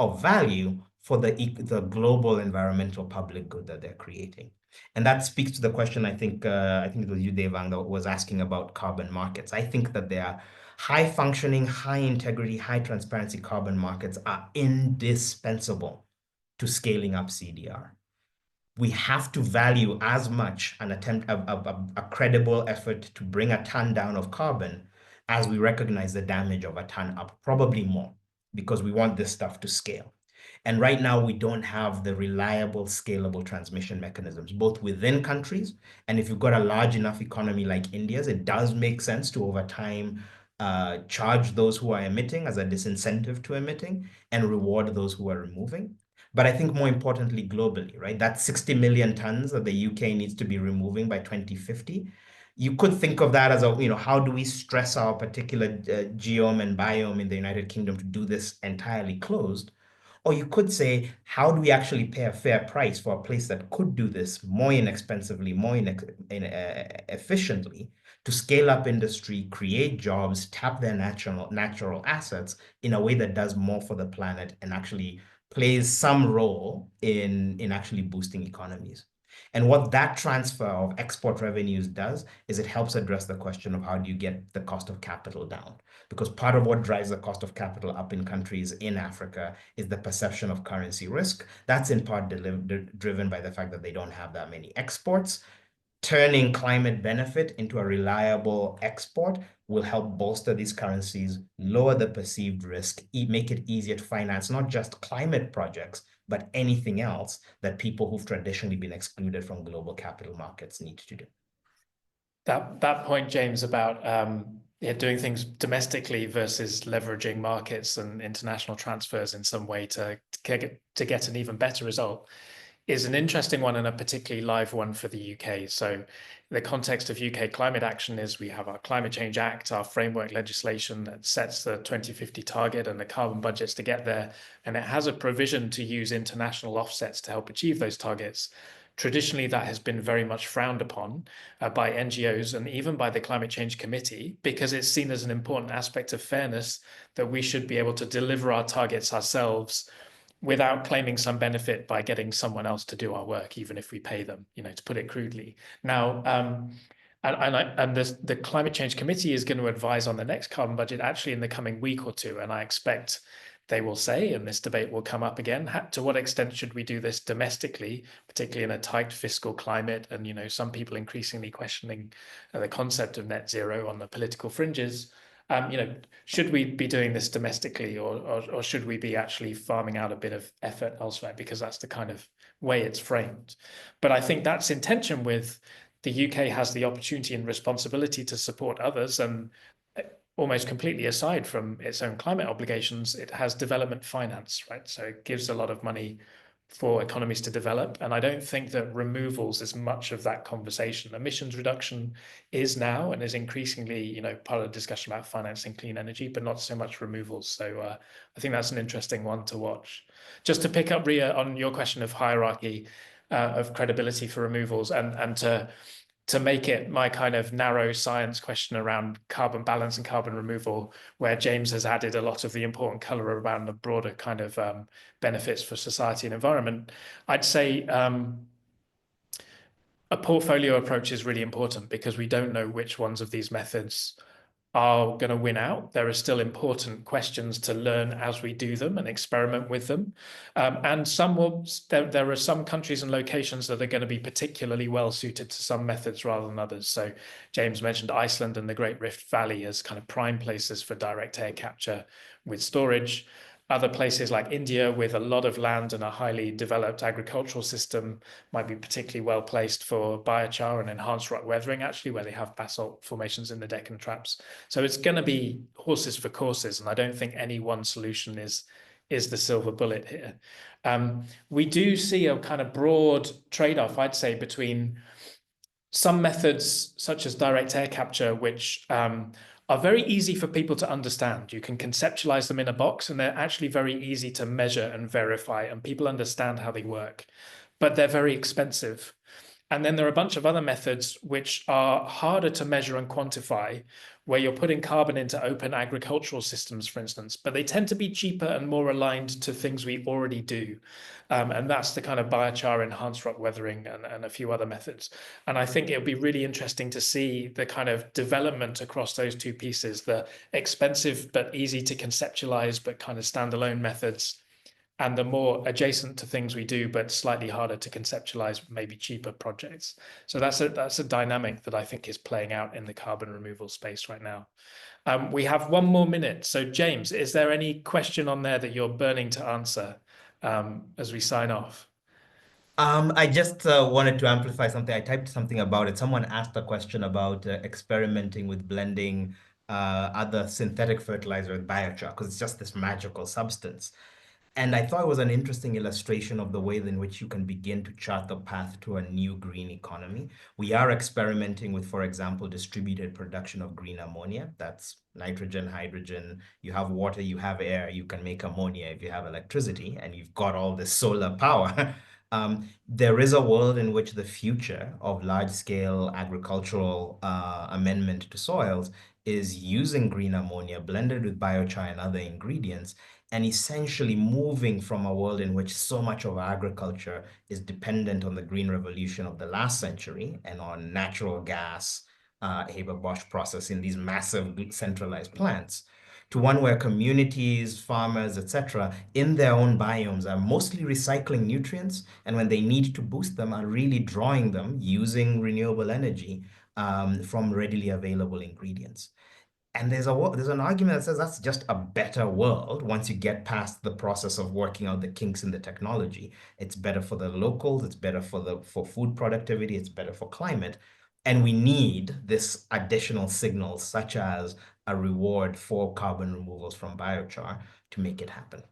[SPEAKER 2] of value for the global environmental public good that they're creating. And that speaks to the question, I think it was you, Devang, that was asking about carbon markets. I think that they are high functioning, high integrity, high transparency carbon markets are indispensable to scaling up CDR. We have to value as much an attempt, a credible effort to bring a ton down of carbon, as we recognize the damage of a ton up, probably more, because we want this stuff to scale. And right now, we don't have the reliable, scalable transmission mechanisms, both within countries. And if you've got a large enough economy like India's, it does make sense to, over time, charge those who are emitting as a disincentive to emitting and reward those who are removing. But I think more importantly, globally, right? That 60 million tons that the UK needs to be removing by 2050. You could think of that as how do we stress our particular geome and biome in the United Kingdom to do this entirely closed? Or you could say, how do we actually pay a fair price for a place that could do this more inexpensively, more efficiently, to scale up industry, create jobs, tap their natural assets in a way that does more for the planet and actually plays some role in actually boosting economies. And what that transfer of export revenues does is it helps address the question of how do you get the cost of capital down? Because part of what drives the cost of capital up in countries in Africa is the perception of currency risk. That's in part driven by the fact that they don't have that many exports. Turning climate benefit into a reliable export will help bolster these currencies, lower the perceived risk, make it easier to finance not just climate projects, but anything else that people who've traditionally been excluded from global capital markets need to do.
[SPEAKER 1] That point, James, about doing things domestically versus leveraging markets and international transfers in some way to get an even better result is an interesting one and a particularly live one for the UK. So the context of UK climate action is we have our Climate Change Act, our framework legislation that sets the 2050 target and the carbon budgets to get there. And it has a provision to use international offsets to help achieve those targets. Traditionally, that has been very much frowned upon by NGOs and even by the Climate Change Committee, because it's seen as an important aspect of fairness that we should be able to deliver our targets ourselves without claiming some benefit by getting someone else to do our work, even if we pay them, to put it crudely. Now, and the Climate Change Committee is going to advise on the next carbon budget actually in the coming week or two. And I expect they will say, and this debate will come up again, to what extent should we do this domestically, particularly in a tight fiscal climate? And, some people increasingly questioning the concept of net zero on the political fringes. Should we be doing this domestically, or should we be actually farming out a bit of effort elsewhere? Because that's the kind of way it's framed. But I think that's in tension with the UK has the opportunity and responsibility to support others, and almost completely aside from its own climate obligations, it has development finance, right? So it gives a lot of money for economies to develop. And I don't think that removals is much of that conversation. Emissions reduction is now and is increasingly, part of the discussion about financing clean energy, but not so much removals. So I think that's an interesting one to watch. Just to pick up, Ria, on your question of hierarchy of credibility for removals, and to make it my kind of narrow science question around carbon balance and carbon removal, where James has added a lot of the important color around the broader kind of benefits for society and environment, I'd say a portfolio approach is really important, because we don't know which ones of these methods are going to win out. There are still important questions to learn as we do them and experiment with them. And there are some countries and locations that are going to be particularly well suited to some methods rather than others. So James mentioned Iceland and the Great Rift Valley as kind of prime places for direct air capture with storage. Other places like India, with a lot of land and a highly developed agricultural system, might be particularly well placed for biochar and enhanced rock weathering, actually, where they have basalt formations in the Deccan Traps. So it's going to be horses for courses, and I don't think any one solution is the silver bullet here. We do see a kind of broad trade-off, I'd say, between some methods such as direct air capture, which are very easy for people to understand. You can conceptualize them in a box, and they're actually very easy to measure and verify, and people understand how they work, but they're very expensive. And then there are a bunch of other methods which are harder to measure and quantify, where you're putting carbon into open agricultural systems, for instance, but they tend to be cheaper and more aligned to things we already do. And that's the kind of biochar, enhanced rock weathering, and a few other methods. And I think it would be really interesting to see the kind of development across those two pieces, the expensive but easy to conceptualize but kind of standalone methods, and the more adjacent to things we do, but slightly harder to conceptualize, maybe cheaper projects. So that's a dynamic that I think is playing out in the carbon removal space right now. We have 1 more minute. So James, is there any question on there that you're burning to answer as we sign off?
[SPEAKER 2] I just wanted to amplify something. I typed something about it. Someone asked a question about experimenting with blending other synthetic fertilizer with biochar, because it's just this magical substance. And I thought it was an interesting illustration of the way in which you can begin to chart the path to a new green economy. We are experimenting with, for example, distributed production of green ammonia. That's nitrogen, hydrogen. You have water, you have air, you can make ammonia if you have electricity, and you've got all this solar power. There is a world in which the future of large-scale agricultural amendment to soils is using green ammonia blended with biochar and other ingredients, and essentially moving from a world in which so much of agriculture is dependent on the green revolution of the last century and on natural gas, Haber-Bosch process in these massive centralized plants, to one where communities, farmers, etc., in their own biomes are mostly recycling nutrients, and when they need to boost them, are really drawing them using renewable energy from readily available ingredients. And there's an argument that says that's just a better world once you get past the process of working out the kinks in the technology. It's better for the locals, it's better for food productivity, it's better for climate. And we need this additional signal, such as a reward for carbon removals from biochar, to make it happen.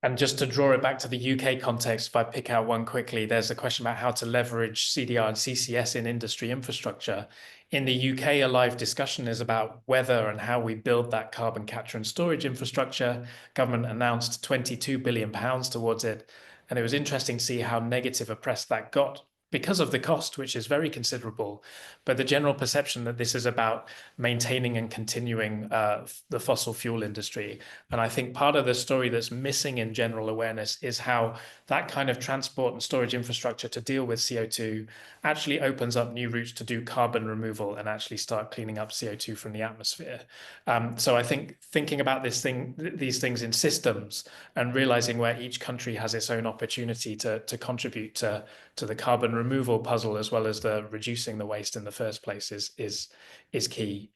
[SPEAKER 1] And just to draw it back to the UK context, if I pick out one quickly, there's a question about how to leverage CDR and CCS in industry infrastructure. In the UK, a live discussion is about whether and how we build that carbon capture and storage infrastructure. Government announced £22 billion towards it. And it was interesting to see how negative a press that got because of the cost, which is very considerable, but the general perception that this is about maintaining and continuing the fossil fuel industry. And I think part of the story that's missing in general awareness is how that kind of transport and storage infrastructure to deal with CO2 actually opens up new routes to do carbon removal and actually start cleaning up CO2 from the atmosphere. So I think thinking about these things in systems and realizing where each country has its own opportunity to contribute to the carbon removal puzzle, as well as the reducing the waste in the first place, is key.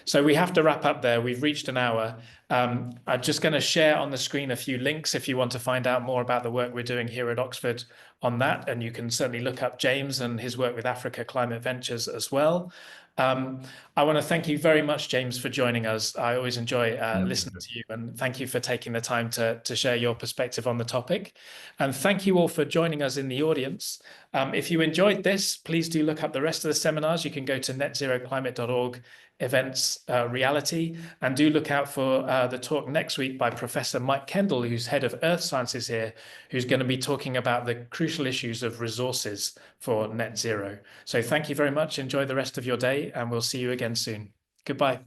[SPEAKER 1] So we have to wrap up there. We've reached an hour. I'm just going to share on the screen a few links if you want to find out more about the work we're doing here at Oxford on that. And you can certainly look up James and his work with Africa Climate Ventures as well. I want to thank you very much, James, for joining us. I always enjoy listening to you, and thank you for taking the time to share your perspective on the topic. And thank you all for joining us in the audience. If you enjoyed this, please do look up the rest of the seminars. You can go to netzeroclimate.org events reality, and do look out for the talk next week by Professor Mike Kendall, who's head of Earth Sciences here, who's going to be talking about the crucial issues of resources for net zero. So thank you very much. Enjoy the rest of your day, and we'll see you again soon. Goodbye.